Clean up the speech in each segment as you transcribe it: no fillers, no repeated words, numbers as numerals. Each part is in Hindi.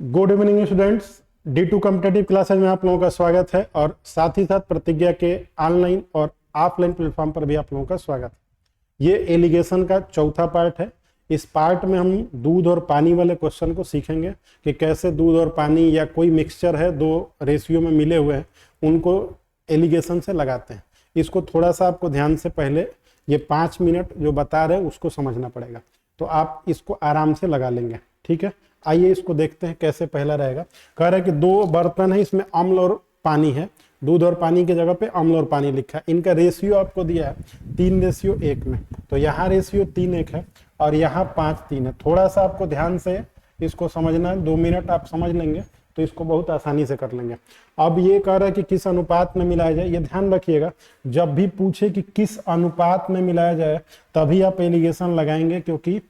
Good evening students. D2 competitive classes में आप लोगों का स्वागत है और साथ ही साथ प्रतिज्ञा के ऑनलाइन और ऑफलाइन प्लेटफॉर्म पर भी आप लोगों का स्वागत है। ये एलिगेशन का चौथा पार्ट है। इस पार्ट में हम दूध और पानी वाले क्वेश्चन को सीखेंगे कि कैसे दूध और पानी या कोई मिक्सचर है, दो रेशियो में मिले हुए हैं, उनको एलिगेशन से लगाते हैं। इसको थोड़ा सा आपको ध्यान से पहले ये 5 मिनट जो बता रहे हैं उसको समझना पड़ेगा, तो आप इसको आराम से लगा लेंगे। ठीक है, आइए इसको देखते हैं कैसे पहला रहेगा। कह रहा है कि दो बर्तन है, इसमें अम्ल और पानी है। दूध और पानी की जगह पे अम्ल और पानी लिखा है। इनका रेशियो आपको दिया है 3:1 में, तो यहाँ रेशियो 3:1 है और यहाँ 5:3 है। थोड़ा सा आपको ध्यान से इसको समझना है, 2 मिनट आप समझ लेंगे तो इसको बहुत आसानी से कर लेंगे। अब ये कह रहा है कि किस अनुपात में मिलाया जाए, ये ध्यान रखिएगा, जब भी पूछे कि किस अनुपात में मिलाया जाए तभी आप एलिगेशन लगाएंगे, क्योंकि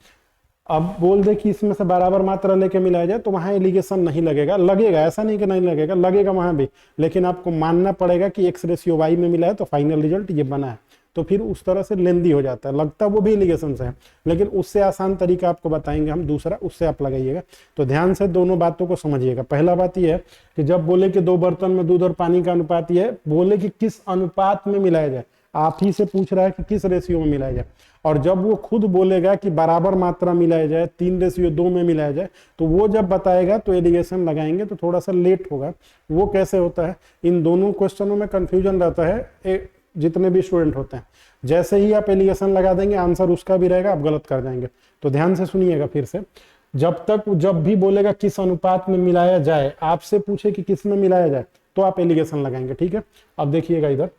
अब बोल दे कि इसमें से बराबर मात्रा लेके मिलाया जाए तो वहां एलिगेशन नहीं लगेगा। लगेगा, ऐसा नहीं कि नहीं लगेगा, लगेगा वहां भी, लेकिन आपको मानना पड़ेगा कि X/Y में मिला है तो फाइनल रिजल्ट ये बना है। तो फिर उस तरह से लेंदी हो जाता है, लगता वो भी एलिगेशन से है, लेकिन उससे आसान तरीका आपको बताएंगे हम दूसरा, उससे आप लगाइएगा। तो ध्यान से दोनों बातों को समझिएगा। पहला बात यह है कि जब बोले कि दो बर्तन में दूध और पानी का अनुपात यह है, बोले कि किस अनुपात में मिलाया जाए, आप ही से पूछ रहा है कि किस रेशियो में मिलाया जाए। और जब वो खुद बोलेगा कि बराबर मात्रा मिलाया जाए, 3:2 में मिलाया जाए, तो वो जब बताएगा तो एलिगेशन लगाएंगे। तो थोड़ा सा लेट होगा। वो कैसे होता है, इन दोनों क्वेश्चनों में कंफ्यूजन रहता है जितने भी स्टूडेंट होते हैं। जैसे ही आप एलिगेशन लगा देंगे आंसर उसका भी रहेगा, आप गलत कर जाएंगे। तो ध्यान से सुनिएगा फिर से। जब भी बोलेगा किस अनुपात में मिलाया जाए, आपसे पूछे कि किस में मिलाया जाए, तो आप एलिगेशन लगाएंगे। ठीक है, अब देखिएगा इधर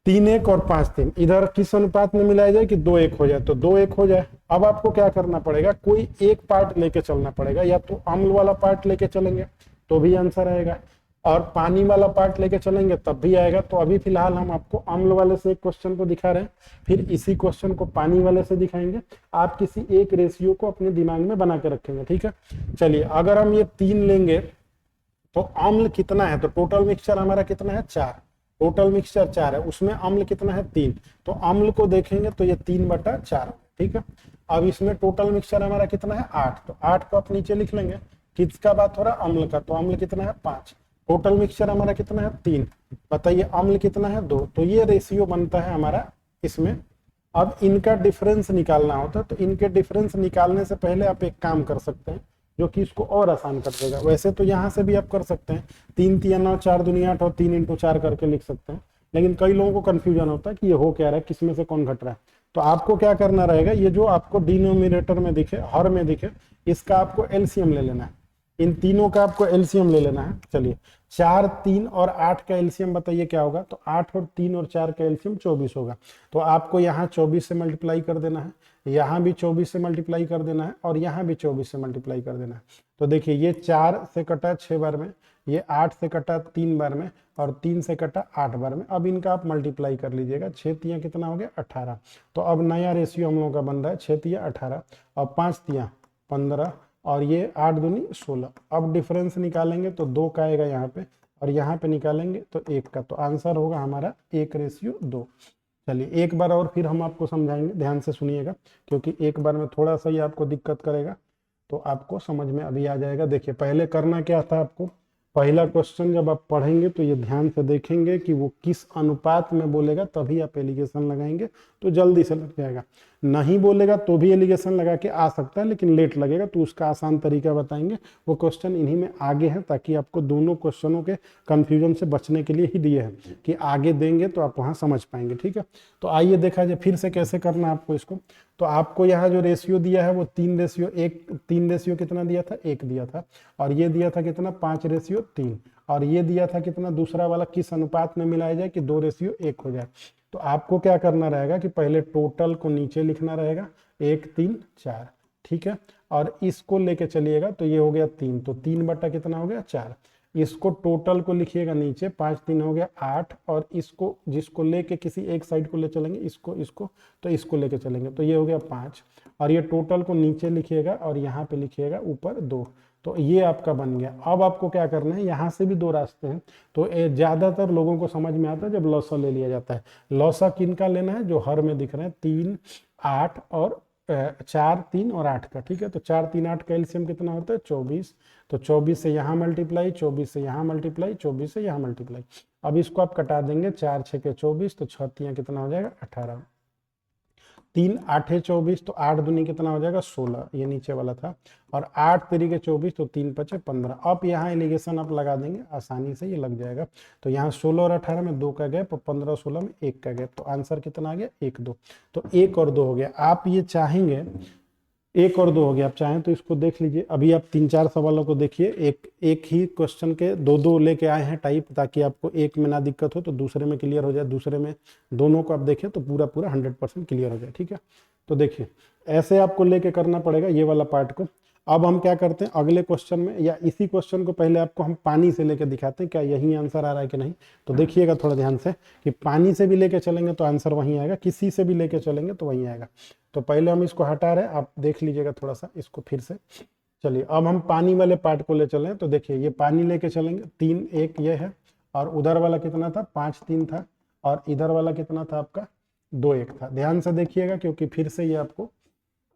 3:1 और 5:3, इधर किस अनुपात में मिलाया जाए कि 2:1 हो जाए, तो 2:1 हो जाए। अब आपको क्या करना पड़ेगा, कोई एक पार्ट लेके चलना पड़ेगा। या तो अम्ल वाला पार्ट लेके चलेंगे तो भी आंसर आएगा, और पानी वाला पार्ट लेके चलेंगे तब भी आएगा। तो अभी फिलहाल हम आपको अम्ल वाले से एक क्वेश्चन को दिखा रहे हैं, फिर इसी क्वेश्चन को पानी वाले से दिखाएंगे। आप किसी एक रेशियो को अपने दिमाग में बना के रखेंगे। ठीक है, चलिए अगर हम ये 3 लेंगे तो अम्ल कितना है, तो टोटल मिक्सचर हमारा कितना है, 4। टोटल मिक्सचर 4 है, उसमें अम्ल कितना है, 3। तो अम्ल को देखेंगे तो ये 3/4। ठीक है, अब इसमें टोटल मिक्सचर हमारा कितना है, 8। तो 8 को आप नीचे लिख लेंगे। किसका बात हो रहा है, अम्ल का, तो अम्ल कितना है, 5। टोटल मिक्सचर हमारा कितना है, 3। बताइए अम्ल कितना है, 2। तो ये रेशियो बनता है हमारा इसमें। अब इनका डिफरेंस निकालना होता है, तो इनके डिफरेंस निकालने से पहले आप एक काम कर सकते हैं जो कि इसको और आसान कर देगा। वैसे तो यहाँ से भी आप कर सकते हैं, 3×3 = 9, 4×2 = 8 और 3×4 करके लिख सकते हैं, लेकिन कई लोगों को कंफ्यूजन होता है कि ये हो क्या रहा है, किसमें से कौन घट रहा है। तो आपको क्या करना रहेगा, ये जो आपको डिनोमिनेटर में दिखे, हर में दिखे, इसका आपको एलसीएम ले लेना है। इन तीनों का आपको एलसीएम ले लेना है। चलिए 4, 3 और 8 का एलसीएम बताइए क्या होगा, तो 8 और 3 और 4 का एलसीएम 24 होगा। तो आपको यहाँ 24 से मल्टीप्लाई कर देना है, यहाँ भी 24 से मल्टीप्लाई कर देना है, और यहाँ भी 24 से मल्टीप्लाई कर देना है। तो देखिए ये 4 से कटा 6 बार में, ये 8 से कटा 3 बार में, और 3 से कटा 8 बार में। अब इनका आप मल्टीप्लाई कर लीजिएगा। 6×3 कितना हो गया, 18। तो अब नया रेशियो हम लोगों का बन रहा है 6×3 18 और 5×3 15, और ये 8×2 16। अब डिफरेंस निकालेंगे तो 2 का आएगा यहाँ पे, और यहाँ पे निकालेंगे तो 1 का। तो आंसर होगा हमारा 1:2। चलिए एक बार और फिर हम आपको समझाएंगे, ध्यान से सुनिएगा, क्योंकि एक बार में थोड़ा सा ही आपको दिक्कत करेगा, तो आपको समझ में अभी आ जाएगा। देखिए पहले करना क्या था आपको, पहला क्वेश्चन जब आप पढ़ेंगे तो ये ध्यान से देखेंगे कि वो किस अनुपात में बोलेगा, तभी आप एलिगेशन लगाएंगे तो जल्दी से लग जाएगा। नहीं बोलेगा तो भी एलिगेशन लगा के आ सकता है, लेकिन लेट लगेगा, तो उसका आसान तरीका बताएंगे। वो क्वेश्चन इन्हीं में आगे है, ताकि आपको दोनों क्वेश्चनों के कंफ्यूजन से बचने के लिए ही दिए हैं कि आगे देंगे तो आप वहाँ समझ पाएंगे। ठीक है, तो आइए देखा जाए फिर से कैसे करना है आपको इसको। तो आपको यहाँ जो रेशियो दिया है वो 3:1, 3 कितना दिया था, 1 दिया था, और ये दिया था कितना, 5:3, और ये दिया था कितना, दूसरा वाला किस अनुपात में मिलाया जाए कि 2:1 हो जाए। तो आपको क्या करना रहेगा कि पहले टोटल को नीचे लिखना रहेगा, 1 3 4। ठीक है, और इसको लेके चलिएगा तो ये हो गया 3, तो 3 कितना हो गया, 4। इसको टोटल को लिखिएगा नीचे, 5×3 हो गया 8, और इसको जिसको लेके किसी एक साइड को ले चलेंगे, इसको तो इसको लेके चलेंगे तो ये हो गया 5, और ये टोटल को नीचे लिखिएगा और यहाँ पे लिखिएगा ऊपर 2। तो ये आपका बन गया। अब आपको क्या करना है, यहाँ से भी 2 रास्ते हैं। तो ज्यादातर लोगों को समझ में आता है जब लॉसा ले लिया जाता है। लॉसा किन का लेना है, जो हर में दिख रहे हैं, 3, 8 और 4 3 और 8 का, ठीक है। तो 4 3 8 का एलसीएम कितना होता है 24। तो 24 से यहाँ मल्टीप्लाई, 24 से यहाँ मल्टीप्लाई, 24 से यहाँ मल्टीप्लाई। अब इसको आप कटा देंगे, 4 6 के 24, तो 6 3 कितना हो जाएगा 18। 3 8 24, तो 8 दूनी कितना हो जाएगा 16, ये नीचे वाला था। और 8 3 के 24, तो 3 5 15। अब यहाँ एलिगेशन आप लगा देंगे, आसानी से ये लग जाएगा। तो यहाँ 16 और 18 में 2 का गैप, और 15 16 में 1 का गैप। तो आंसर कितना आ गया 1 2। तो 1 और 2 हो गया। आप ये चाहेंगे 1 और 2 हो गया, आप चाहें तो इसको देख लीजिए। अभी आप 3 4 सवालों को देखिए, एक ही क्वेश्चन के 2 2 लेके आए हैं टाइप, ताकि आपको एक में ना दिक्कत हो तो दूसरे में क्लियर हो जाए, दूसरे में दोनों को आप देखें तो पूरा पूरा 100% क्लियर हो जाए, ठीक है। तो देखिए ऐसे आपको लेके करना पड़ेगा ये वाला पार्ट को। अब हम क्या करते हैं अगले क्वेश्चन में, या इसी क्वेश्चन को पहले आपको हम पानी से लेके दिखाते हैं, क्या यही आंसर आ रहा है कि नहीं। तो देखिएगा थोड़ा ध्यान से कि पानी से भी लेके चलेंगे तो आंसर वहीं आएगा, किसी से भी लेके चलेंगे तो वहीं आएगा। तो पहले हम इसको हटा रहे हैं, आप देख लीजिएगा थोड़ा सा इसको फिर से। चलिए अब हम पानी वाले पार्ट को ले चलें। तो देखिए ये पानी लेके चलेंगे, 3 1 ये है, और उधर वाला कितना था 5 3 था, और इधर वाला कितना था आपका 2 1 था। ध्यान से देखिएगा क्योंकि फिर से ये आपको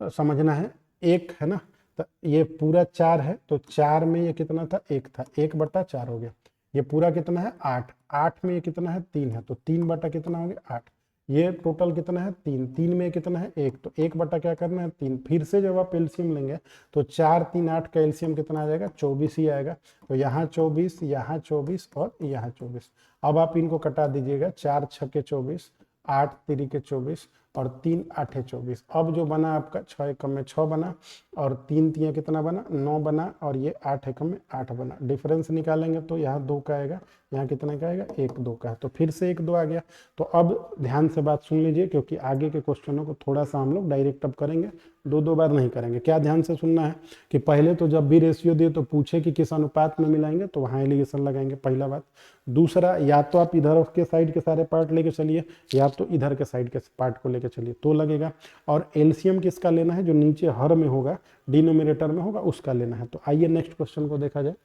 समझना है। 1 है ना, तो ये पूरा 4 है, तो 4 में ये कितना था 1 था, 1/4 हो गया। ये पूरा कितना है 8, 8 में ये कितना है 3 है, तो 3 बटा कितना हो गया 8। ये टोटल कितना है 3, 3 में कितना है 1, तो 1 बटा क्या करना है 3। फिर से जब आप एलसीएम लेंगे तो 4 3 8 का एलसीएम कितना आ जाएगा 24 ही आएगा। तो यहाँ 24, यहाँ 24 और यहाँ 24। अब आप इनको कटा दीजिएगा, 4 6 के 24, 8 3 के 24 और 3 8 24। अब जो बना आपका 6 एकम में 6 बना, और 3 3 कितना बना 9 बना, और ये 8 एकम में 8 बना। डिफरेंस निकालेंगे तो यहाँ 2 का आएगा, यहाँ कितने का आएगा 1 2 का है। तो फिर से 1 2 आ गया। तो अब ध्यान से बात सुन लीजिए, क्योंकि आगे के क्वेश्चनों को थोड़ा सा हम लोग डायरेक्ट अब करेंगे, 2 2 बार नहीं करेंगे। क्या ध्यान से सुनना है कि पहले तो जब भी रेशियो दिए तो पूछे कि किस अनुपात में मिलाएंगे, तो वहाँ एलिगेशन लगाएंगे, पहला बात। दूसरा, या तो आप इधर के साइड के सारे पार्ट लेके चलिए, या तो इधर के साइड के पार्ट को लेके चलिए तो लगेगा। और एलसीएम किसका लेना है, जो नीचे हर में होगा, डिनोमिनेटर में होगा, उसका लेना है। तो आइए नेक्स्ट क्वेश्चन को देखा जाए।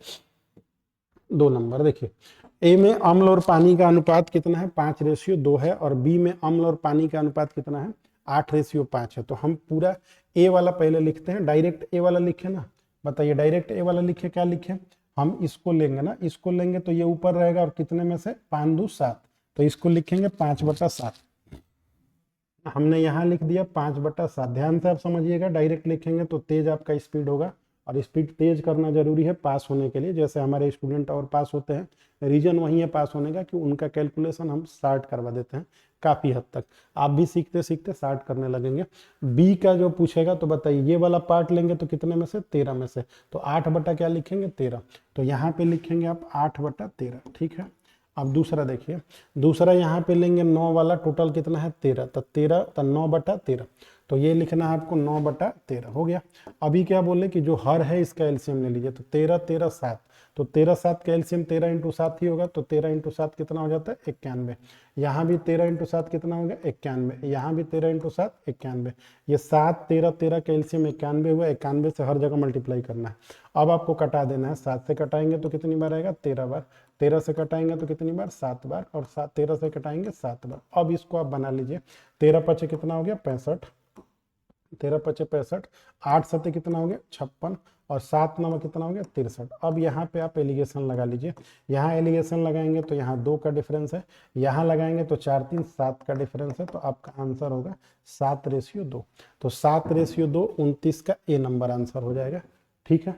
2 नंबर देखिए, ए में अम्ल और पानी का अनुपात कितना है 5:2 है, और बी में अम्ल और पानी का अनुपात कितना है 8:5 है। तो हम पूरा ए वाला पहले लिखते हैं, डायरेक्ट ए वाला लिखे ना, बताइए डायरेक्ट ए वाला लिखे, क्या लिखे हम इसको लेंगे ना, इसको लेंगे तो ये ऊपर रहेगा, और कितने में से 5 2 7, तो इसको लिखेंगे 5/7। हमने यहाँ लिख दिया 5/7। ध्यान से आप समझिएगा, डायरेक्ट लिखेंगे तो तेज आपका स्पीड होगा, और स्पीड तेज करना जरूरी है पास होने के लिए। जैसे हमारे स्टूडेंट और पास होते हैं, रीजन वही है पास होने का कि उनका कैलकुलेशन हम स्टार्ट करवा देते हैं काफ़ी हद तक। आप भी सीखते सीखते स्टार्ट करने लगेंगे। बी का जो पूछेगा तो बताइए, ये वाला पार्ट लेंगे तो कितने में से 13 में से, तो 8 बटा क्या लिखेंगे 13। तो यहाँ पे लिखेंगे आप 8/13, ठीक है। अब दूसरा देखिए, दूसरा यहाँ पे लेंगे 9 वाला, टोटल कितना है 13, तो 13 तो 9/13, तो ये लिखना है आपको 9/13 हो गया। अभी क्या बोले कि जो हर है इसका एलसीएम ले लीजिए, तो 13 13 7, तो 13 7 का एलसीएम 13 × 7 ही होगा, तो 13 × 7 कितना हो जाता है 91। यहाँ भी 13 × 7 कितना हो गया 91, यहाँ भी 13 × 7 91। ये 7 13 13 का एलसीएम 91 हुआ, 91 से हर जगह मल्टीप्लाई करना है। अब आपको कटा देना है, 7 से कटाएंगे तो कितनी बार आएगा 13 बार, 13 से कटाएंगे तो कितनी बार 7 बार, और 13 से कटाएंगे 7 बार। अब इसको आप बना लीजिए, 13 5 कितना हो गया 65, 13 5 65, 8 7 कितना हो गया 56, और 7 9 कितना हो गया 63। अब यहाँ पे आप एलिगेशन लगा लीजिए। यहाँ एलिगेशन लगाएंगे तो यहाँ 2 का डिफरेंस है, यहाँ लगाएंगे तो 4 3 7 का डिफरेंस है, तो आपका आंसर होगा 7:2। तो 7:2 29 का ए नंबर आंसर हो जाएगा, ठीक है।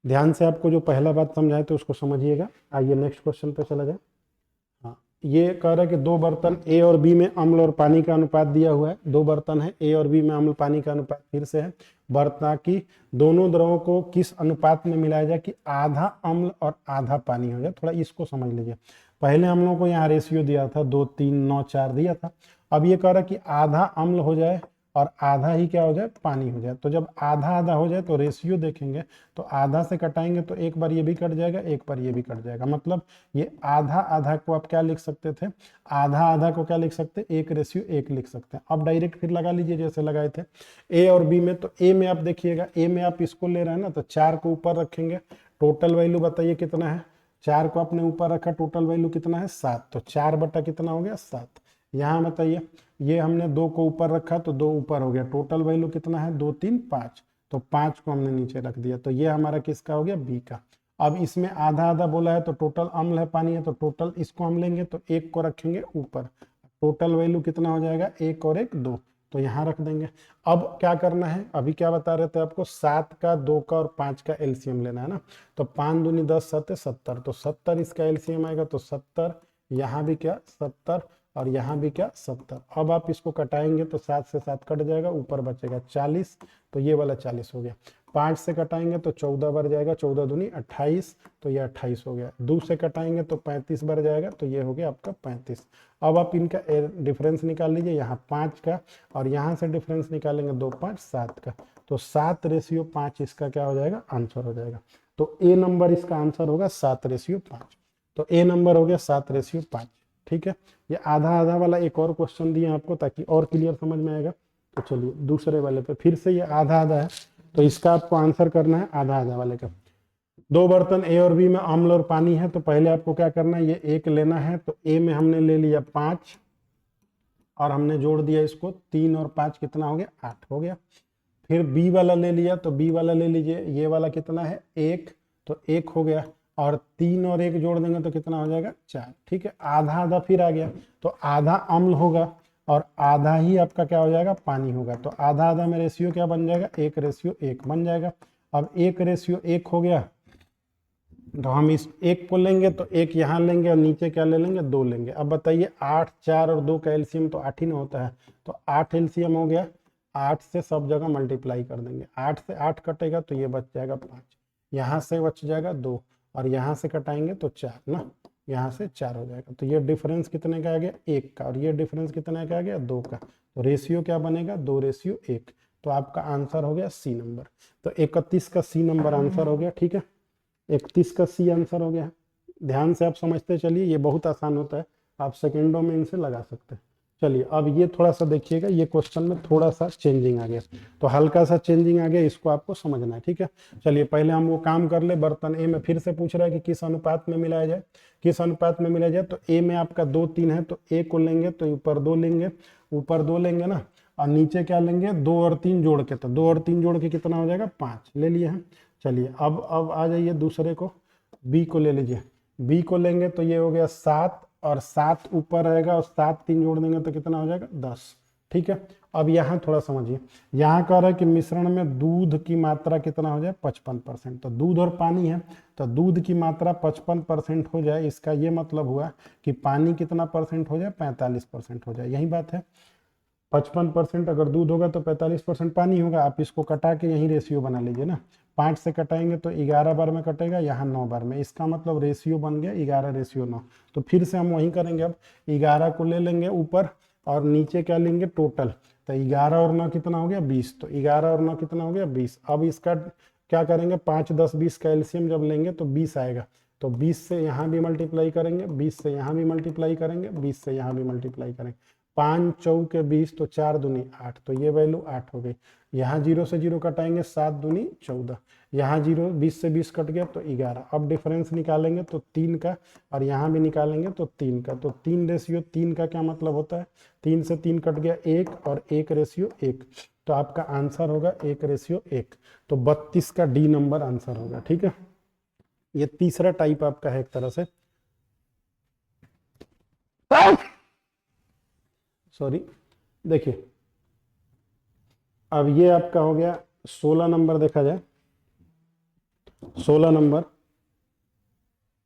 ध्यान से आपको जो पहला बात समझाए तो उसको समझिएगा। आइए नेक्स्ट क्वेश्चन पे चला जाए। हाँ, ये कह रहा है कि 2 बर्तन ए और बी में अम्ल और पानी का अनुपात दिया हुआ है। 2 बर्तन है, ए और बी में अम्ल पानी का अनुपात फिर से है। बर्तन की दोनों द्रवों को किस अनुपात में मिलाया जाए कि आधा अम्ल और आधा पानी हो जाए। थोड़ा इसको समझ लीजिए। पहले हम लोगों को यहाँ रेशियो दिया था 2 3 9 4 दिया था। अब ये कह रहा है कि आधा अम्ल हो जाए और आधा ही क्या हो जाए पानी हो जाए। तो जब आधा आधा हो जाए तो रेशियो देखेंगे, तो आधा से कटाएंगे तो एक बार ये भी कट जाएगा, एक बार ये भी कट जाएगा। मतलब ये आधा आधा को आप क्या लिख सकते थे, आधा आधा को क्या लिख सकते, 1:1 लिख सकते हैं। अब डायरेक्ट फिर लगा लीजिए जैसे लगाए थे ए और बी में। तो ए में आप देखिएगा, ए में आप इसको ले रहे हैं ना, तो 4 को ऊपर रखेंगे, टोटल वैल्यू बताइए कितना है। 4 को आपने ऊपर रखा, टोटल वैल्यू कितना है 7, तो 4 बटा कितना हो गया 7। यहाँ बताइए ये हमने 2 को ऊपर रखा तो 2 ऊपर हो गया, टोटल वैल्यू कितना है 2 3 5, तो 5 को हमने नीचे रख दिया, तो ये हमारा किसका हो गया बी का। अब इसमें आधा आधा बोला है तो टोटल अम्ल है पानी है, तो टोटल इसको हम लेंगे तो 1 को रखेंगे ऊपर, टोटल वैल्यू कितना हो जाएगा 1 और 1 2, तो यहाँ रख देंगे। अब क्या करना है, अभी क्या बता रहे थे आपको, 7 का 2 का और 5 का एलसीएम लेना है ना, तो 5 दूनी 10 7 70, तो 70 इसका एलसीएम आएगा, तो 70 यहाँ भी क्या 70 और यहाँ भी क्या 70। अब आप इसको कटाएंगे तो 7 से 7 कट जाएगा, ऊपर बचेगा 40, तो ये वाला 40 हो गया। 5 से कटाएंगे तो 14 बढ़ जाएगा, 14 दूनी 28, तो ये 28 हो गया। 2 से कटाएंगे तो 35 बढ़ जाएगा, तो ये हो गया आपका 35। अब आप इनका डिफरेंस निकाल लीजिए, यहाँ 5 का और यहाँ से डिफरेंस निकालेंगे 2 5 7 का, तो 7:5 इसका क्या हो जाएगा आंसर हो जाएगा। तो ए नंबर इसका आंसर होगा 7:5, तो ए नंबर हो गया 7:5। ठीक है, ये आधा आधा वाला एक और क्वेश्चन दिए आपको ताकि और क्लियर समझ में आएगा। तो चलिए दूसरे वाले पे फिर से, ये आधा आधा है तो इसका आपको आंसर करना है आधा आधा वाले का। 2 बर्तन ए और बी में अम्ल और पानी है, तो पहले आपको क्या करना है, ये 1 लेना है, तो ए में हमने ले लिया 5 और हमने जोड़ दिया इसको 3 और 5 कितना हो गया 8 हो गया। फिर बी वाला ले लिया, तो बी वाला ले लीजिए, ये वाला कितना है 1, तो 1 हो गया, और 3 और 1 जोड़ देंगे तो कितना हो जाएगा 4। ठीक है, आधा आधा फिर आ गया, तो आधा अम्ल होगा और आधा ही आपका क्या हो जाएगा पानी होगा, तो आधा आधा में रेशियो क्या बन जाएगा 1:1 बन जाएगा। अब 1:1 हो गया, तो हम इस 1 को लेंगे तो 1 यहाँ लेंगे और नीचे क्या ले लेंगे 2 लेंगे। अब बताइए 8 4 और 2 का एलसीएम तो 8 ही ना होता है, तो 8 एलसीएम हो गया, 8 से सब जगह मल्टीप्लाई कर देंगे, 8 से 8 कटेगा तो ये बच जाएगा 5, यहाँ से बच जाएगा 2 और यहाँ से कटाएंगे तो 4 ना, यहाँ से 4 हो जाएगा। तो ये डिफरेंस कितने का आ गया 1 का, और ये डिफरेंस कितने का आ गया 2 का, तो रेशियो क्या बनेगा 2:1, तो आपका आंसर हो गया सी नंबर। तो 31 का सी नंबर आंसर हो गया। ठीक है, 31 का सी आंसर हो गया। ध्यान से आप समझते चलिए, ये बहुत आसान होता है, आप सेकेंडों में इनसे लगा सकते हैं। चलिए अब ये थोड़ा सा देखिएगा, ये क्वेश्चन में थोड़ा सा चेंजिंग आ गया, तो हल्का सा चेंजिंग आ गया, इसको आपको समझना है। ठीक है, चलिए पहले हम वो काम कर ले। बर्तन ए में फिर से पूछ रहा है कि किस अनुपात में मिलाया जाए, किस अनुपात में मिलाया जाए, तो ए में आपका 2 3 है, तो ए को लेंगे तो ऊपर 2 लेंगे, ऊपर 2 लेंगे ना, और नीचे क्या लेंगे 2 और 3 जोड़ के, तो 2 और 3 जोड़ के कितना हो जाएगा 5 ले लिए हैं। चलिए अब आ जाइए दूसरे को, बी को ले लीजिए, बी को लेंगे तो ये हो गया 7 और 7 ऊपर रहेगा और 7 3 जोड़ देंगे तो कितना हो जाएगा 10। ठीक है, अब यहाँ थोड़ा समझिए, यहाँ कह रहा है कि मिश्रण में दूध की मात्रा कितना हो जाए 55%, तो दूध और पानी है, तो दूध की मात्रा 55% हो जाए, इसका ये मतलब हुआ कि पानी कितना परसेंट हो जाए 45% हो जाए, यही बात है। 55% अगर दूध होगा तो 45% पानी होगा। आप इसको कटा के यही रेशियो बना लीजिए ना, 5 से कटाएंगे तो 11 बार में कटेगा, यहाँ 9 बार में, इसका मतलब रेशियो बन गया 11:9। तो फिर से हम वही करेंगे, अब 11 को ले लेंगे ऊपर और नीचे क्या लेंगे टोटल, तो 11 और 9 कितना हो गया 20, तो 11 और 9 कितना हो गया 20। अब इसका क्या करेंगे 5 10 20 का एलसीएम जब लेंगे तो 20 आएगा, तो 20 से यहाँ भी मल्टीप्लाई करेंगे, 20 से यहाँ भी मल्टीप्लाई करेंगे, 20 से यहाँ भी मल्टीप्लाई करेंगे, 5 चौके 20, तो 4 दूनी 8, तो ये वैल्यू 8 हो गई। यहाँ 0 से 0 कटाएंगे, 7 दूनी 14, यहाँ 0 20 से 20 कट गया तो 11। अब डिफरेंस निकालेंगे तो 3 का, और यहाँ भी निकालेंगे तो 3 का, तो 3:3 का क्या मतलब होता है, 3 से 3 कट गया 1 और 1:1, तो आपका आंसर होगा 1:1, तो 32 का डी नंबर आंसर होगा। ठीक है, ये तीसरा टाइप आपका है एक तरह से, सॉरी। देखिए अब ये आपका हो गया 16 नंबर, देखा जाए 16 नंबर,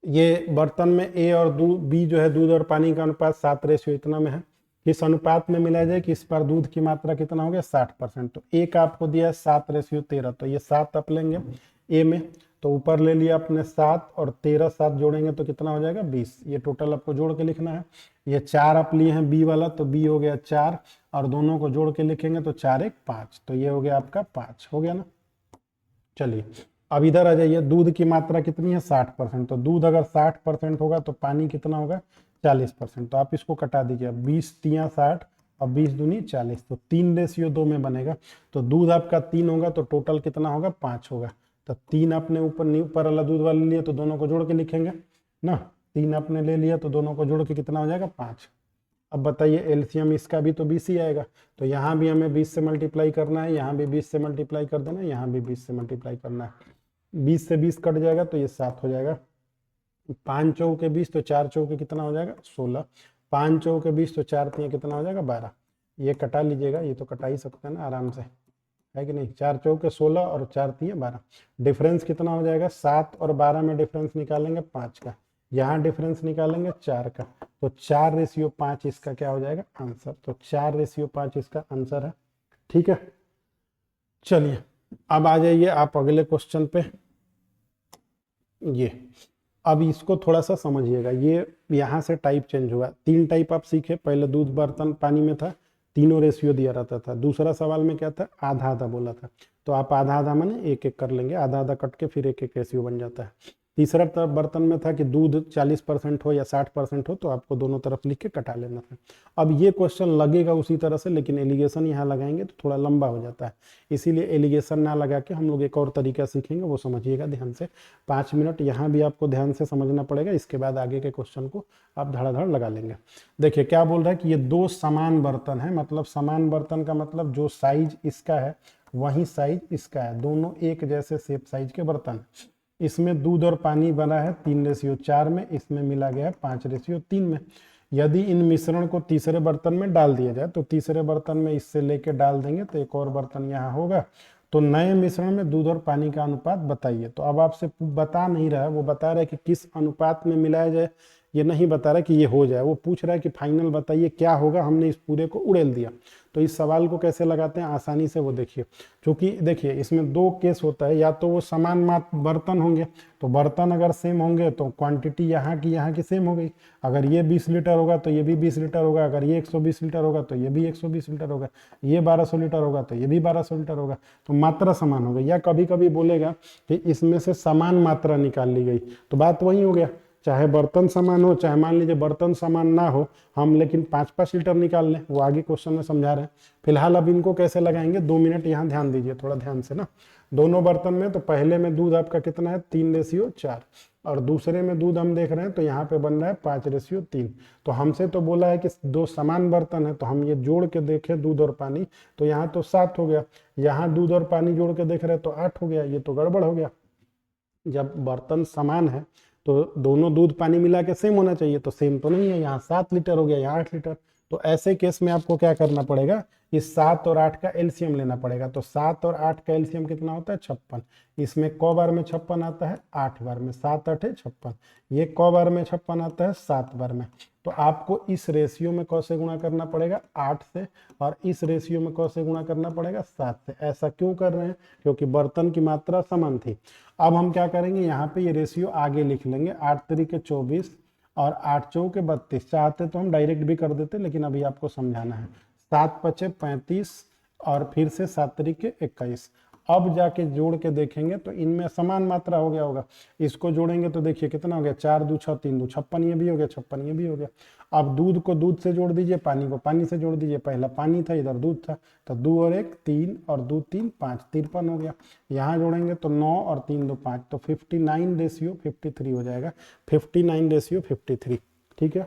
ये बर्तन में ए और बी जो है दूध और पानी का अनुपात 7:1 इतना में है, किस अनुपात में मिलाया जाए कि इस पर दूध की मात्रा कितना हो गया 60%, तो ए का आपको दिया है 7:13, तो ये 7 आप लेंगे ए में, तो ऊपर ले लिया अपने 7 और 13 7 जोड़ेंगे तो कितना हो जाएगा 20, ये टोटल आपको जोड़ के लिखना है। ये 4 आप लिए हैं बी वाला, तो बी हो गया 4 और दोनों को जोड़ के लिखेंगे तो 4 1 5, तो ये हो गया आपका 5 हो गया ना। चलिए अब इधर आ जाइए, दूध की मात्रा कितनी है 60%, तो दूध अगर 60% होगा तो पानी कितना होगा 40%, तो आप इसको कटा दीजिए, 20 3 60 और 20 दूनी 40, तो 3:2 में बनेगा, तो दूध आपका 3 होगा तो टोटल कितना होगा 5 होगा, तो 3 आपने ऊपर वाला दूध वाला लिया तो दोनों को जोड़ के लिखेंगे ना, 3 आपने ले लिया तो दोनों को जोड़ के कितना हो जाएगा 5, अब बताइए एलसीएम इसका भी तो 20 ही आएगा, तो यहाँ भी हमें 20 से मल्टीप्लाई करना है, यहाँ भी 20 से मल्टीप्लाई कर देना है, यहाँ भी 20 से मल्टीप्लाई करना है। 20 से 20 कट जाएगा तो ये 7 हो जाएगा। 5 चौके 20 तो 4 चौके कितना हो जाएगा 16। 5 चौके 20 तो 4 तीन कितना हो जाएगा 12। ये कटा लीजिएगा, ये तो कटा ही सकते हैं ना आराम से, है कि नहीं। 4 चौके 16 और 4 तीन 12। डिफरेंस कितना हो जाएगा 7 और 12 में डिफरेंस निकालेंगे 5 का, यहाँ डिफरेंस निकालेंगे 4 का, तो 4:5 इसका क्या हो जाएगा आंसर। तो 4:5 इसका आंसर है। ठीक है, चलिए अब आ जाइए आप अगले क्वेश्चन पे। ये अब इसको थोड़ा सा समझिएगा, ये यहाँ से टाइप चेंज हुआ। 3 टाइप आप सीखे, पहले दूध बर्तन पानी में था, तीनों रेशियो दिया रहता था। दूसरा सवाल में क्या था, आधा आधा बोला था, तो आप आधा आधा माने एक एक कर लेंगे, आधा आधा कट के फिर एक एक रेशियो बन जाता है। तीसरा बर्तन में था कि दूध 40% हो या 60% हो, तो आपको दोनों तरफ लिख के कटा लेना था। अब ये क्वेश्चन लगेगा उसी तरह से, लेकिन एलिगेशन यहाँ लगाएंगे तो थोड़ा लंबा हो जाता है, इसीलिए एलिगेशन ना लगा के हम लोग एक और तरीका सीखेंगे, वो समझिएगा ध्यान से। 5 मिनट यहाँ भी आपको ध्यान से समझना पड़ेगा, इसके बाद आगे के क्वेश्चन को आप धड़ाधड़ लगा लेंगे। देखिए क्या बोल रहा है कि ये 2 समान बर्तन है, मतलब समान बर्तन का मतलब जो साइज इसका है वही साइज इसका है, दोनों एक जैसे सेप साइज के बर्तन। इसमें दूध और पानी बना है 3:4 में, इसमें मिला गया है 5:3 में। यदि इन मिश्रण को तीसरे बर्तन में डाल दिया जाए, तो तीसरे बर्तन में इससे लेके डाल देंगे तो एक और बर्तन यहाँ होगा, तो नए मिश्रण में दूध और पानी का अनुपात बताइए। तो अब आपसे बता नहीं रहा है, वो बता रहा है कि किस अनुपात में मिलाया जाए, ये नहीं बता रहा कि ये हो जाए, वो पूछ रहा है कि फाइनल बताइए क्या होगा। हमने इस पूरे को उड़ेल दिया, तो इस सवाल को कैसे लगाते हैं आसानी से वो देखिए। क्योंकि देखिए इसमें 2 केस होता है, या तो वो समान बर्तन होंगे, तो बर्तन अगर सेम होंगे तो क्वांटिटी यहाँ की सेम हो गई। अगर ये 20 लीटर होगा तो ये भी 20 लीटर होगा, अगर ये 120 लीटर होगा तो ये भी 120 लीटर होगा, ये 1200 लीटर होगा तो ये भी 1200 लीटर होगा, तो मात्रा समान हो गई। या कभी कभी बोलेगा कि इसमें से समान मात्रा निकाल ली गई, तो बात वही हो गया, चाहे बर्तन समान हो, चाहे मान लीजिए बर्तन समान ना हो, हम लेकिन 5-5 लीटर निकाल लें, वो आगे क्वेश्चन में समझा रहे हैं। फिलहाल अब इनको कैसे लगाएंगे, 2 मिनट यहाँ ध्यान दीजिए थोड़ा ध्यान से ना। दोनों बर्तन में तो पहले में दूध आपका कितना है 3:4, और दूसरे में दूध हम देख रहे हैं तो यहाँ पे बन रहा है 5:3। तो हमसे तो बोला है कि 2 समान बर्तन है, तो हम ये जोड़ के देखें दूध और पानी, तो यहाँ तो 7 हो गया, यहाँ दूध और पानी जोड़ के देख रहे हैं तो 8 हो गया, ये तो गड़बड़ हो गया। जब बर्तन समान है तो दोनों दूध पानी मिला के सेम होना चाहिए, तो सेम तो नहीं है, यहाँ 7 लीटर हो गया, यहाँ 8 लीटर। तो ऐसे केस में आपको क्या करना पड़ेगा, इस 7 और 8 का एलसीएम लेना पड़ेगा। तो 7 और 8 का एलसीएम कितना होता है 56। इसमें क बार में 56 आता है 8 बार में, 7 8 56। ये क बार में 56 आता है 7 बार में। तो आपको इस रेशियो में क से गुणा करना पड़ेगा 8 से, और इस रेशियो में क से गुणा करना पड़ेगा 7 से। ऐसा क्यों कर रहे हैं, क्योंकि बर्तन की मात्रा समान थी। अब हम क्या करेंगे, यहाँ पे ये रेशियो आगे लिख लेंगे, 8 तरीके 24 और 8 चौके 32। चाहते तो हम डायरेक्ट भी कर देते, लेकिन अभी आपको समझाना है। 7 पचे 35 और फिर से 7 तरीके 21। अब जाके जोड़ के देखेंगे तो इनमें समान मात्रा हो गया होगा, इसको जोड़ेंगे तो देखिए कितना हो गया 4 2 6 3 2 56, ये भी हो गया 56, ये भी हो गया। अब दूध को दूध से जोड़ दीजिए, पानी को पानी से जोड़ दीजिए, पहला पानी था इधर दूध था, तो 2 और 1 3 और 2 3 5 53 हो गया। यहाँ जोड़ेंगे तो 9 और 3 2 5, तो 59:53 हो जाएगा, 59:53। ठीक है,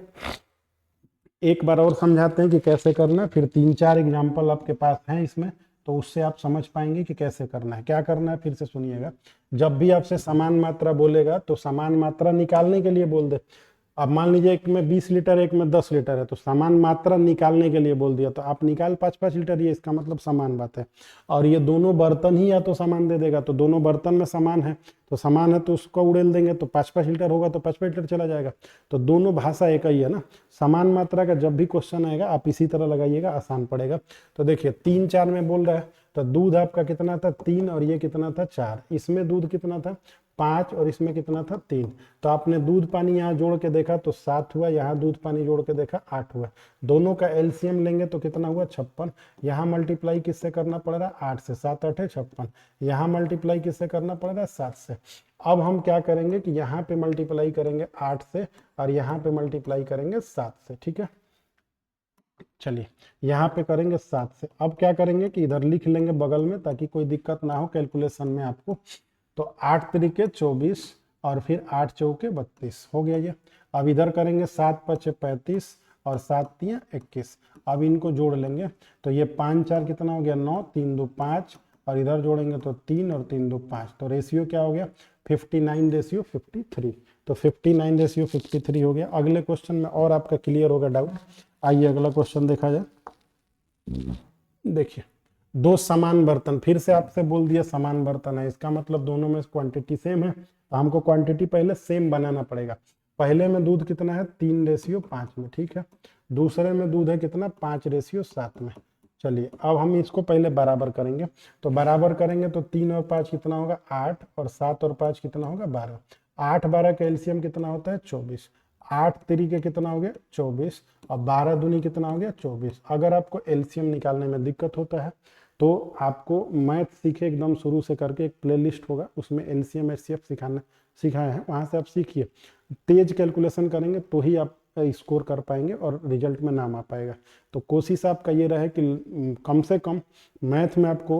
एक बार और समझाते हैं कि कैसे करना है, फिर 3-4 एग्जाम्पल आपके पास हैं इसमें, तो उससे आप समझ पाएंगे कि कैसे करना है। क्या करना है फिर से सुनिएगा, जब भी आपसे समान मात्रा बोलेगा तो समान मात्रा निकालने के लिए बोल दे। अब मान लीजिए एक में 20 लीटर एक में 10 लीटर है, तो समान मात्रा निकालने के लिए बोल दिया, तो आप निकाल 5-5 लीटर, ये इसका मतलब समान बात है। और ये दोनों बर्तन ही या तो समान दे देगा, तो दोनों बर्तन में समान है, तो समान है तो उसको उड़ेल देंगे, तो 5-5 लीटर होगा तो 5-5 लीटर चला जाएगा। तो दोनों भाषा एक ही है ना। समान मात्रा का जब भी क्वेश्चन आएगा आप इसी तरह लगाइएगा, आसान पड़ेगा। तो देखिए 3-4 में बोल रहा है, तो दूध आपका कितना था 3 और ये कितना था 4, इसमें दूध कितना था 5 और इसमें कितना था 3। तो आपने दूध पानी यहाँ जोड़ के देखा तो 7 हुआ, यहाँ दूध पानी जोड़ के देखा 8 हुआ। दोनों का एलसीएम लेंगे तो कितना हुआ 56। यहाँ मल्टीप्लाई किससे करना पड़ रहा है 8 से, 7 8 56। यहाँ मल्टीप्लाई किससे करना पड़ रहा है 7 से। अब हम क्या करेंगे कि यहाँ पे मल्टीप्लाई करेंगे 8 से और यहाँ पे मल्टीप्लाई करेंगे 7 से। ठीक है, चलिए यहाँ पे करेंगे 7 से। अब क्या करेंगे कि इधर लिख लेंगे बगल में, ताकि कोई दिक्कत ना हो कैलकुलेशन में आपको। तो 8 तरीके 24 और फिर 8 चौके 32 हो गया ये। अब इधर करेंगे 7 पचे 35 और 7 तियां 21। अब इनको जोड़ लेंगे तो ये 5 4 कितना हो गया 9, 3 2 5 और इधर जोड़ेंगे तो 3 और 3 2 5। तो रेशियो क्या हो गया 59:53। तो 59:53 हो गया। अगले क्वेश्चन में और आपका क्लियर होगा डाउट। आइए अगला क्वेश्चन देखा जाए। देखिए दो समान बर्तन, फिर से आपसे बोल दिया समान बर्तन है, इसका मतलब दोनों में क्वांटिटी सेम है, तो हमको क्वांटिटी पहले सेम बनाना पड़ेगा। पहले में दूध कितना है 3:5 में, ठीक है। दूसरे में दूध है कितना 5:7 में। चलिए अब हम इसको पहले बराबर करेंगे, तो बराबर करेंगे तो 3 और 5 कितना होगा 8 और 7 और 5 कितना होगा 12। 8 12 का एलसीएम कितना होता है 24। 8 तरीके कितना हो गया 24 और 12 दूनी कितना हो गया 24। अगर आपको एलसीएम निकालने में दिक्कत होता है तो आपको मैथ सीखे एकदम शुरू से करके एक प्लेलिस्ट होगा, उसमें एलसीएम एचसीएफ सिखाए हैं, वहां से आप सीखिए। तेज कैलकुलेशन करेंगे तो ही आप स्कोर कर पाएंगे और रिजल्ट में नाम आ पाएगा। तो कोशिश आपका ये रहे कि कम से कम मैथ में आपको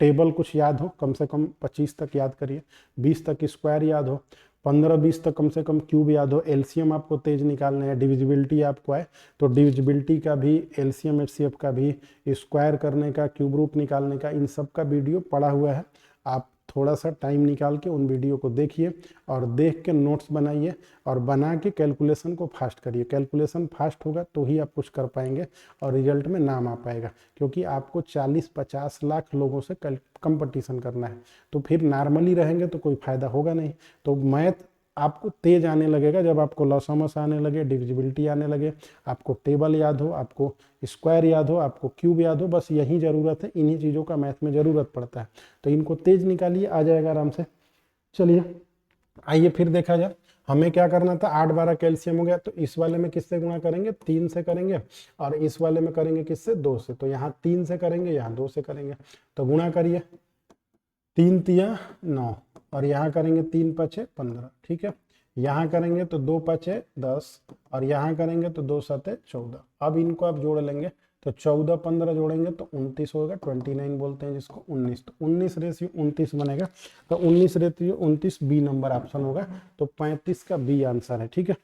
टेबल कुछ याद हो, कम से कम 25 तक याद करिए, 20 तक स्क्वायर याद हो, 15-20 तक कम से कम क्यूब याद हो। एलसीएम आपको तेज निकालने हैं, डिविजिबिलिटी आपको आए तो डिविजिबिलिटी का भी, एलसीएम एचसीएफ का भी, स्क्वायर करने का, क्यूब रूट निकालने का, इन सब का वीडियो पड़ा हुआ है। आप थोड़ा सा टाइम निकाल के उन वीडियो को देखिए और देख के नोट्स बनाइए और बना के कैलकुलेशन को फास्ट करिए। कैलकुलेशन फास्ट होगा तो ही आप कुछ कर पाएंगे और रिजल्ट में नाम आ पाएगा, क्योंकि आपको 40-50 लाख लोगों से कंपटीशन करना है। तो फिर नॉर्मली रहेंगे तो कोई फायदा होगा नहीं। तो मैथ आपको तेज आने लगेगा जब आपको लॉसमस आने लगे, डिविजिबिलिटी आने लगे, आपको टेबल याद हो, आपको स्क्वायर याद हो, आपको क्यूब याद हो। बस यही जरूरत है, इन्हीं चीज़ों का मैथ में ज़रूरत पड़ता है। तो इनको तेज निकालिए, आ जाएगा आराम से। चलिए आइए फिर देखा जाए, हमें क्या करना था 8 12 कैल्शियम हो गया, तो इस वाले में किससे गुणा करेंगे 3 से करेंगे और इस वाले में करेंगे किससे 2 से। तो यहाँ 3 से करेंगे, यहाँ 2 से करेंगे, तो गुणा करिए 3 तिया 9 और यहाँ करेंगे 3 5 15, ठीक है। यहाँ करेंगे तो 2 5 10 और यहाँ करेंगे तो 2 7 14। अब इनको आप जोड़ लेंगे तो 14 15 जोड़ेंगे तो 29 होगा, 29 बोलते हैं जिसको 19। तो 19:29 बनेगा, तो 19:29 बी नंबर ऑप्शन होगा। तो 35 का बी आंसर है, ठीक है।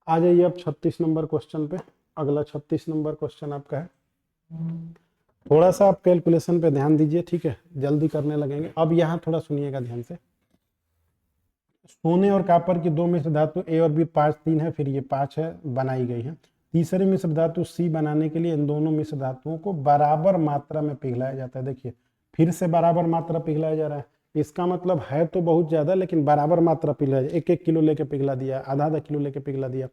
आ जाइए अब 36 नंबर क्वेश्चन पे। अगला 36 नंबर क्वेश्चन आपका है। थोड़ा सा आप कैलकुलेशन पे ध्यान दीजिए, ठीक है, जल्दी करने लगेंगे। अब यहाँ थोड़ा सुनिएगा ध्यान से। सोने और कॉपर की 2 मिश्र धातु ए और बी 5 3 है, फिर ये 5 है, बनाई गई है। तीसरे मिश्र धातु सी बनाने के लिए इन दोनों मिश्र धातुओं को बराबर मात्रा में पिघलाया जाता है। देखिए फिर से बराबर मात्रा पिघलाया जा रहा है, इसका मतलब है तो बहुत ज्यादा, लेकिन बराबर मात्रा पिघलाया, 1-1 किलो लेके पिघला दिया, आधा किलो लेके पिघला दिया,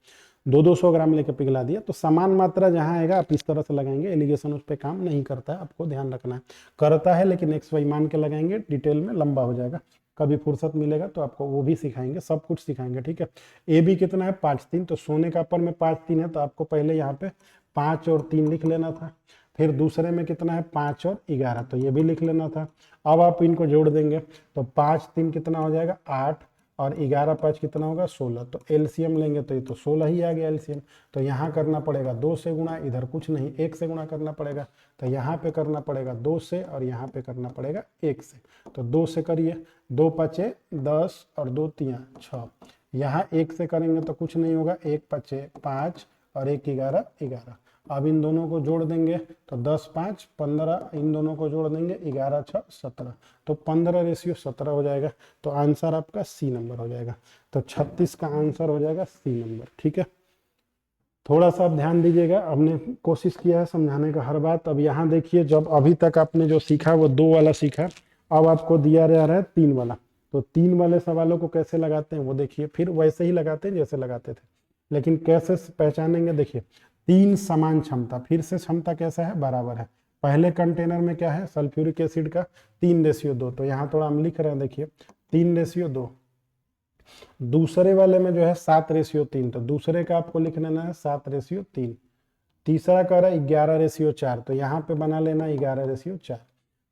200-200 ग्राम लेके पिघला दिया। तो समान मात्रा जहां आएगा आप इस तरह से लगाएंगे। एलिगेशन उस पर काम नहीं करता है, आपको ध्यान रखना है। करता है लेकिन एक्स वाई मान के लगाएंगे, डिटेल में लंबा हो जाएगा। कभी फुर्सत मिलेगा तो आपको वो भी सिखाएंगे, सब कुछ सिखाएंगे, ठीक है। ए बी कितना है 5 3, तो सोने का पर में 5 3 है, तो आपको पहले यहाँ पे 5 और 3 लिख लेना था। फिर दूसरे में कितना है 5 और 11, तो ये भी लिख लेना था। अब आप इनको जोड़ देंगे तो 5 3 कितना हो जाएगा 8 और 11 5 कितना होगा 16। तो एलसीएम लेंगे तो ये तो 16 ही आ गया एलसीएम। तो यहाँ करना पड़ेगा 2 से गुणा, इधर कुछ नहीं 1 से गुणा करना पड़ेगा। तो यहाँ पे करना पड़ेगा 2 से और यहाँ पे करना पड़ेगा 1 से। तो 2 से करिए, 2 5 10 और 2 3 6। यहाँ 1 से करेंगे तो कुछ नहीं होगा, 1 5 5 और 1 11 11। अब इन दोनों को जोड़ देंगे तो 10 5 15, इन दोनों को जोड़ देंगे 11 6 17, तो 15:17 हो जाएगा। तो आंसर आपका सी नंबर हो जाएगा। तो 36 का आंसर हो जाएगा सी नंबर, ठीक है। थोड़ा सा आप ध्यान दीजिएगा, हमने कोशिश किया है समझाने का हर बात। अब यहाँ देखिए, जब अभी तक आपने जो सीखा वो 2 वाला सीखा, अब आपको दिया जा रहा है 3 वाला। तो 3 वाले सवालों को कैसे लगाते हैं वो देखिए, फिर वैसे ही लगाते हैं जैसे लगाते थे, लेकिन कैसे पहचानेंगे देखिए। 3 समान क्षमता, फिर से क्षमता कैसा है बराबर है। पहले कंटेनर में क्या है सल्फ्यूरिक एसिड का 3:2, तो यहाँ थोड़ा हम लिख रहे हैं देखिए 3:2। दूसरे वाले में जो है 7:3, तो दूसरे का आपको लिख लेना है 7:3। तीसरा कह रहा है 11:4, तो यहाँ पे बना लेना 11:4।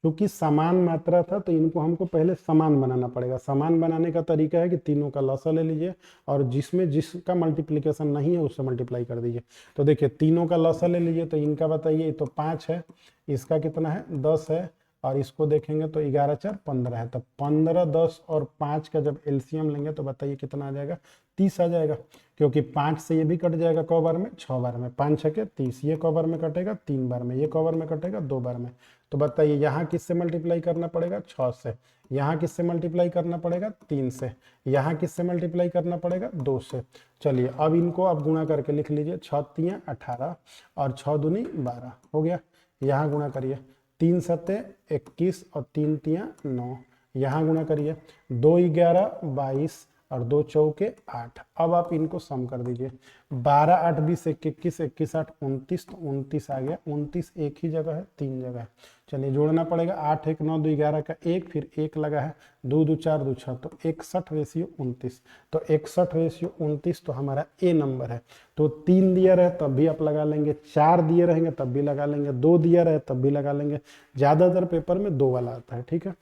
क्योंकि समान मात्रा था तो इनको हमको पहले समान बनाना पड़ेगा। समान बनाने का तरीका है कि तीनों का लसा ले लीजिए और जिसमें जिसका मल्टीप्लिकेशन नहीं है उससे मल्टीप्लाई कर दीजिए। तो देखिए तीनों का लसा ले लीजिए, तो इनका बताइए, तो 5 है, इसका कितना है 10 है और इसको देखेंगे तो 11 4 15 है, तो 15 10 और 5 का जब एलसीएम लेंगे तो बताइए कितना आ जाएगा, 30 आ जाएगा, क्योंकि 5 से ये भी कट जाएगा क बार में, 6 बार में, 5 6 के 30, ये क बार में कटेगा 3 बार में, ये क बार में कटेगा 2 बार में। तो बताइए यहाँ किससे मल्टीप्लाई करना पड़ेगा, 6 से, यहाँ किससे मल्टीप्लाई करना पड़ेगा, 3 से, यहाँ किससे मल्टीप्लाई करना पड़ेगा, 2 से। चलिए अब इनको आप गुणा करके लिख लीजिए, 6 तियाँ 18 और 6 दूनी 12 हो गया। यहाँ गुणा करिए, 3 सत्ते 21 और 3 तियाँ 9, यहाँ गुणा करिए, 2 11 22 और 2 चौके 8। अब आप इनको सम कर दीजिए, 12 8 20 21 21 8 29, तो 29 आ गया। 29 एक ही जगह है, 3 जगह है। चलिए जोड़ना पड़ेगा, 8 1 9 2 11 का 1, फिर 1 लगा है, 2 2 4 2 6, तो 61/29। तो 61/29 तो हमारा ए नंबर है। तो 3 दिया रहे तब भी आप लगा लेंगे, 4 दिए रहेंगे तब भी लगा लेंगे, 2 दिया रहे तब भी लगा लेंगे। ज्यादातर पेपर में 2 वाला आता है, ठीक है।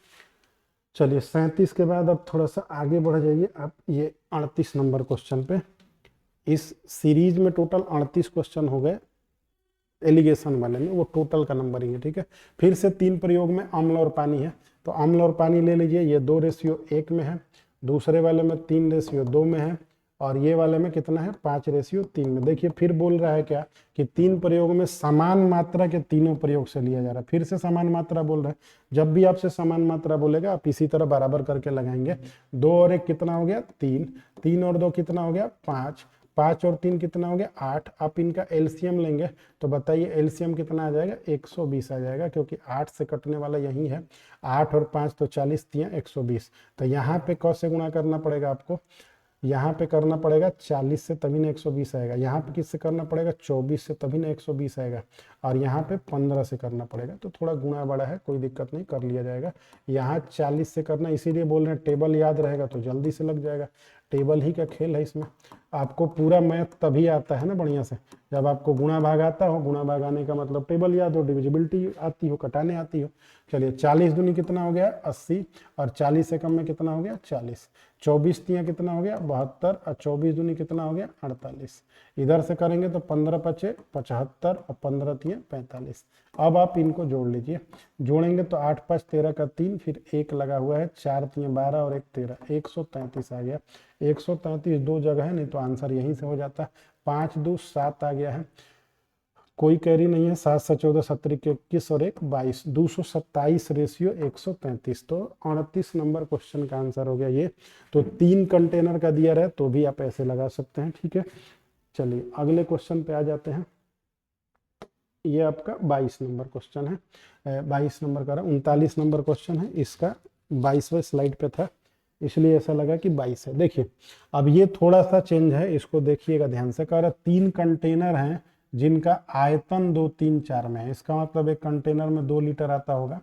चलिए 37 के बाद अब थोड़ा सा आगे बढ़ जाइए आप, ये 38 नंबर क्वेश्चन पे। इस सीरीज में टोटल 38 क्वेश्चन हो गए एलिगेशन वाले में, वो टोटल का नंबरिंग है, ठीक है। फिर से 3 प्रयोग में अम्ल और पानी है, तो अम्ल और पानी ले लीजिए, ये 2:1 में है, दूसरे वाले में 3:2 में है, और ये वाले में कितना है, 5:3 में। देखिए फिर बोल रहा है क्या कि 3 प्रयोग में समान मात्रा के तीनों प्रयोग से लिया जा रहा है। फिर से समान मात्रा बोल रहा है, जब भी आपसे समान मात्रा बोलेगा आप इसी तरह बराबर करके लगाएंगे। 2 और 1 कितना हो गया, 3, 3 और 2 कितना हो गया, 5, 5 और 3 कितना हो गया, 8। आप इनका एलसीएम लेंगे तो बताइए एलसीएम कितना आ जाएगा, 120 आ जाएगा, क्योंकि 8 से कटने वाला यही है। 8 और 5 तो 40 तियाँ 120। तो यहाँ पे क से गुणा करना पड़ेगा आपको, यहाँ पे करना पड़ेगा 40 से तभी ना 120 आएगा, यहाँ पे किससे करना पड़ेगा, 24 से तभी ना 120 आएगा, और यहाँ पे 15 से करना पड़ेगा। तो थोड़ा गुणा बड़ा है, कोई दिक्कत नहीं, कर लिया जाएगा। यहाँ 40 से करना, इसीलिए बोल रहे हैं टेबल याद रहेगा तो जल्दी से लग जाएगा। टेबल ही का खेल है इसमें। आपको पूरा मैथ तभी आता है ना बढ़िया से, जब आपको गुणा भाग आता हो। गुणा भाग आने का मतलब टेबल याद हो, डिविजिबिलिटी आती हो, कटाने आती हो। चलिए 40 दूनी कितना हो गया, 80, और 40 से कम में कितना हो गया, 40। 24 तियाँ कितना हो गया, 72, और 24 दूनी कितना हो गया, 48। इधर से करेंगे तो 15 पचे 75 और 15 तियाँ 45। अब आप इनको जोड़ लीजिए, जोड़ेंगे तो 8 5 13 का 3, फिर 1 लगा हुआ है, 4 तियाँ 12 और 1 13, 133 आ गया। 133 2 जगह है, नहीं तो आंसर यहीं से हो जाता। 5 2 7 आ गया है, कोई कैरी नहीं है। 7 7 14 17 21 और 1 22, 227/133। तो 38 नंबर क्वेश्चन का आंसर हो गया ये। तो 3 कंटेनर का दिया रहे तो भी आप ऐसे लगा सकते हैं, ठीक है। चलिए अगले क्वेश्चन पे आ जाते हैं। ये आपका 22 नंबर क्वेश्चन है, 22 नंबर का 39 नंबर क्वेश्चन है, इसका 22वें स्लाइड पे था इसलिए ऐसा लगा कि 22 है। देखिए अब ये थोड़ा सा चेंज है, इसको देखिएगा ध्यान से। कह रहा 3 कंटेनर हैं जिनका आयतन 2 3 4 में है। इसका मतलब एक कंटेनर में 2 लीटर आता होगा,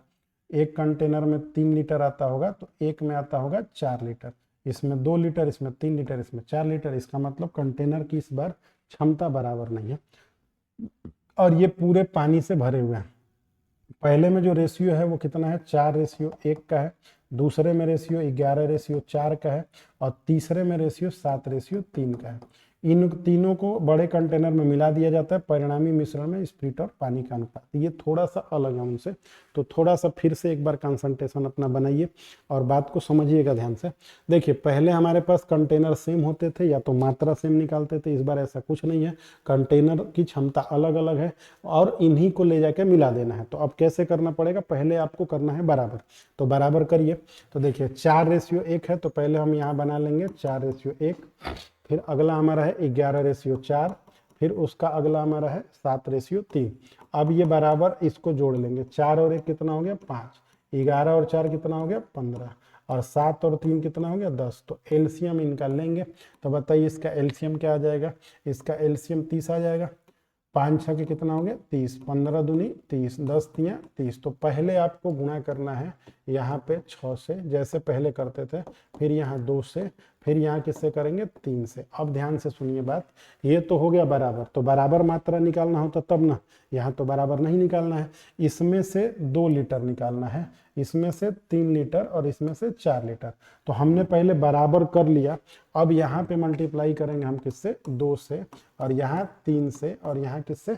एक कंटेनर में 3 लीटर आता होगा, तो एक में आता होगा 4 लीटर। इसमें 2 लीटर, इसमें 3 लीटर, इसमें 4 लीटर। इसका मतलब कंटेनर की इस बार क्षमता बराबर नहीं है, और ये पूरे पानी से भरे हुए हैं। पहले में जो रेशियो है वो कितना है, 4:1 का है, दूसरे में रेशियो 11:4 का है, और तीसरे में रेशियो 7:3 का है। इन तीनों को बड़े कंटेनर में मिला दिया जाता है, परिणामी मिश्रण में स्प्रिट और पानी का अनुपात ये थोड़ा सा अलग है उनसे। तो थोड़ा सा फिर से एक बार कंसंट्रेशन अपना बनाइए और बात को समझिएगा ध्यान से। देखिए पहले हमारे पास कंटेनर सेम होते थे या तो मात्रा सेम निकालते थे, इस बार ऐसा कुछ नहीं है, कंटेनर की क्षमता अलग अलग है और इन्हीं को ले जाके मिला देना है। तो अब कैसे करना पड़ेगा, पहले आपको करना है बराबर, तो बराबर करिए। तो देखिए 4:1 है, तो पहले हम यहाँ बना लेंगे 4:1, फिर अगला हमारा है 11:4, फिर उसका अगला हमारा है 7:3। अब ये बराबर इसको जोड़ लेंगे, 4 और 1 कितना हो गया 5, 11 और 4 कितना हो गया 15, और 7 और 3 कितना हो गया 10। तो एलसीएम इनका लेंगे, तो बताइए इसका एलसीएम क्या आ जाएगा, इसका एलसीएम 30 आ जाएगा। 5 6 के कितना हो गया 30, 15 दूनी 30, 10 तियाँ 30। तो पहले आपको गुणा करना है यहाँ पे 6 से, जैसे पहले करते थे, फिर यहाँ 2 से, फिर यहाँ किससे करेंगे 3 से। अब ध्यान से सुनिए बात, ये तो हो गया बराबर, तो बराबर मात्रा निकालना होता तब ना, यहाँ तो बराबर नहीं निकालना है। इसमें से 2 लीटर निकालना है, इसमें से 3 लीटर और इसमें से 4 लीटर। तो हमने पहले बराबर कर लिया, अब यहाँ पे मल्टीप्लाई करेंगे हम किससे 2 से, और यहाँ 3 से, और यहाँ किससे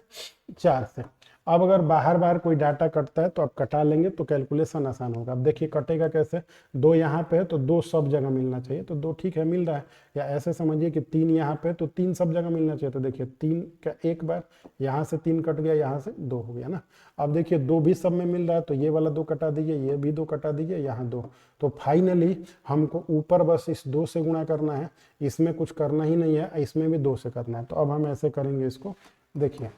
4 से। अब अगर बाहर बाहर कोई डाटा कटता है तो आप कटा लेंगे तो कैलकुलेशन आसान होगा। अब देखिए कटेगा कैसे, 2 यहाँ पे है तो 2 सब जगह मिलना चाहिए, तो 2 ठीक है मिल रहा है। या ऐसे समझिए कि 3 यहाँ पे तो 3 सब जगह मिलना चाहिए, तो देखिए 3 का एक बार यहाँ से 3 कट गया, यहाँ से 2 हो गया ना। अब देखिए 2 भी सब में मिल रहा है तो ये वाला 2 कटा दीजिए, ये भी 2 कटा दीजिए, यहाँ 2। तो फाइनली हमको ऊपर बस इस 2 से गुणा करना है, इसमें कुछ करना ही नहीं है, इसमें भी 2 से करना है। तो अब हम ऐसे करेंगे इसको, देखिए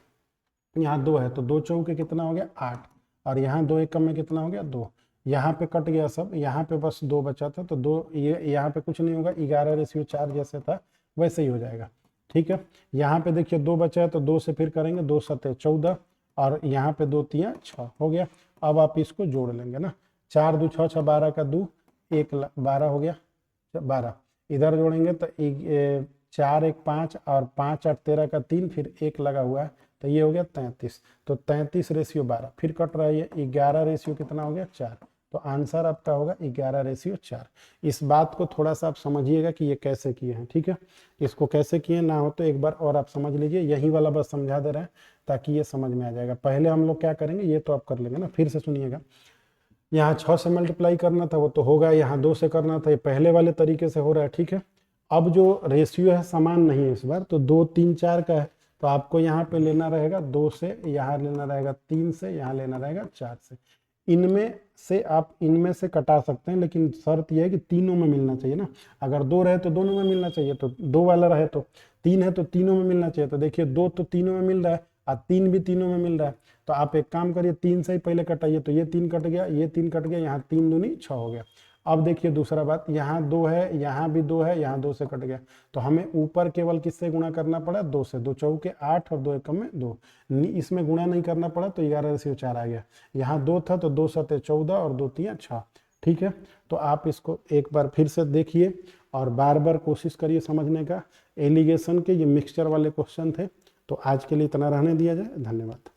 यहाँ 2 है तो 2 चौके कितना हो गया 8, और यहाँ 2 एकम में कितना हो गया 2, यहाँ पे कट गया सब, यहाँ पे बस 2 बचा था तो 2, ये यहाँ पे कुछ नहीं होगा, 11:4 जैसे था वैसे ही हो जाएगा। ठीक है, यहाँ पे देखिए 2 बचा है तो 2 से फिर करेंगे, 2 7 14, और यहाँ पे 2 3 6 हो गया। अब आप इसको जोड़ लेंगे ना, 4 2 6 6 12 का 2 1 12 हो गया 12, इधर जोड़ेंगे तो 4 1 5 और 5 8 13 का 3, फिर 1 लगा हुआ है तो ये हो गया 33। तो 33:12, फिर कट रहा है ये 11 रेशियो कितना हो गया 4, तो आंसर आपका होगा 11:4। इस बात को थोड़ा सा आप समझिएगा कि ये कैसे किए हैं। ठीक है, इसको कैसे किए ना हो तो एक बार और आप समझ लीजिए, यही वाला बस समझा दे रहे हैं ताकि ये समझ में आ जाएगा। पहले हम लोग क्या करेंगे ये तो आप कर लेंगे ना, फिर से सुनिएगा। यहाँ 6 से मल्टीप्लाई करना था वो तो होगा, यहाँ 2 से करना था, ये पहले वाले तरीके से हो रहा है। ठीक है, अब जो रेशियो है समान नहीं है इस बार, तो 2 3 4 का है तो आपको यहाँ पे लेना रहेगा 2 से, यहाँ लेना रहेगा 3 से, यहाँ लेना रहेगा 4 से। इनमें से आप इनमें से कटा सकते हैं, लेकिन शर्त यह है कि तीनों में मिलना चाहिए ना। अगर 2 रहे तो दोनों में मिलना चाहिए, तो 2 वाला रहे तो 3 है तो तीनों में मिलना चाहिए। तो देखिए 2 तो तीनों में मिल रहा है और 3 भी तीनों में मिल रहा है, तो आप एक काम करिए 3 से ही पहले कटाइए, तो ये 3 कट गया, ये 3 कट गया, यहाँ 3 दूनी 6 हो गया। अब देखिए दूसरा बात, यहाँ 2 है, यहाँ भी 2 है, यहाँ 2 से कट गया, तो हमें ऊपर केवल किससे गुणा करना पड़ा 2 से, 2 चौके 8 और 2 एकम में 2, इसमें गुणा नहीं करना पड़ा तो 11:4 आ गया। यहाँ 2 था तो 2 7 14 और 2 3 6। ठीक है, तो आप इसको एक बार फिर से देखिए और बार बार कोशिश करिए समझने का। एलिगेशन के ये मिक्सचर वाले क्वेश्चन थे, तो आज के लिए इतना रहने दिया जाए। धन्यवाद।